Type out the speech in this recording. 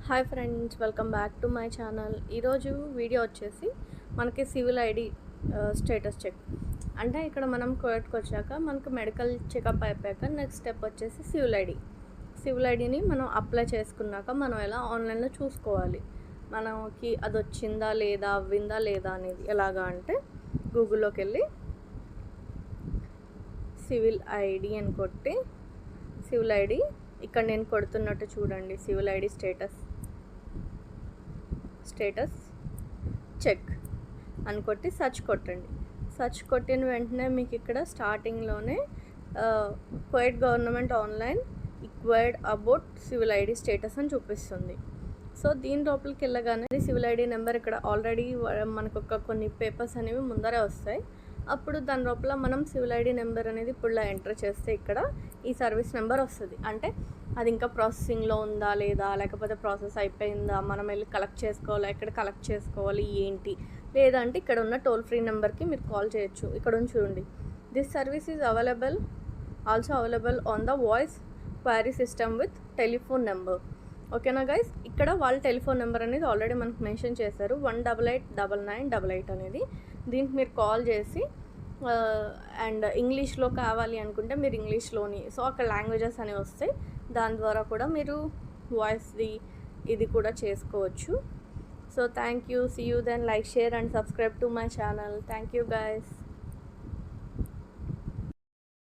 Hi friends, welcome back to my channel. ఈరోజు video వచ్చేసి మనకి సివిల్ ఐడి స్టేటస్ చెక్. అంటే ఇక్కడ మనం కోర్టుకు వచ్చాక మనకు మెడికల్ చెకప్ అయిపోయాక నెక్స్ట్ స్టెప్ వచ్చేసి సివిల్ ఐడిని మనం అప్లై చేసుకున్నాక మనం ఎలా ఆన్లైన్లో చూసుకోవాలి మనకి అది వచ్చిందా లేదా అవ్విందా లేదా అనేది. ఎలాగా అంటే గూగుల్లోకి వెళ్ళి సివిల్ ఐడి అని కొట్టి సివిల్ ఐడి ఇక్కడ నేను కొడుతున్నట్టు చూడండి, సివిల్ ఐడి స్టేటస్ చెక్ అని కొట్టి సర్చ్ కొట్టండి. సర్చ్ కొట్టిన వెంటనే మీకు ఇక్కడ స్టార్టింగ్లోనే Kuwait government online enquired about civil ID status అని చూపిస్తుంది. సో దీని లోపలికి వెళ్ళగానే సివిల్ ఐడి నెంబర్ ఇక్కడ ఆల్రెడీ మనకు కొన్ని పేపర్స్ అనేవి ముందరే వస్తాయి. అప్పుడు దాని లోపల మనం సివిల్ ఐడి నెంబర్ అనేది ఇప్పుడు ఎంటర్ చేస్తే ఇక్కడ ఈ సర్వీస్ నెంబర్ వస్తుంది. అంటే అది ఇంకా ప్రాసెసింగ్లో ఉందా లేదా, లేకపోతే ప్రాసెస్ అయిపోయిందా, మనం వెళ్ళి కలెక్ట్ చేసుకోవాలా, ఎక్కడ కలెక్ట్ చేసుకోవాలి ఏంటి, లేదంటే ఇక్కడ ఉన్న టోల్ ఫ్రీ నెంబర్కి మీరు కాల్ చేయొచ్చు. ఇక్కడ చూడండి, this service is also available on the voice query system with telephone number. ఓకేనా గైస్, ఇక్కడ వాళ్ళ టెలిఫోన్ నెంబర్ అనేది ఆల్రెడీ మనకు మెన్షన్ చేశారు, 1889988 అనేది. దీనికి మీరు కాల్ చేసి అండ్ ఇంగ్లీష్లో కావాలి అనుకుంటే మీరు ఇంగ్లీష్లోని, సో అక్కడ లాంగ్వేజెస్ అనేవి వస్తాయి, దాని ద్వారా కూడా మీరు వాయిస్ది ఇది కూడా చేసుకోవచ్చు. So thank you, see you then, like, share and subscribe to my channel. Thank you guys.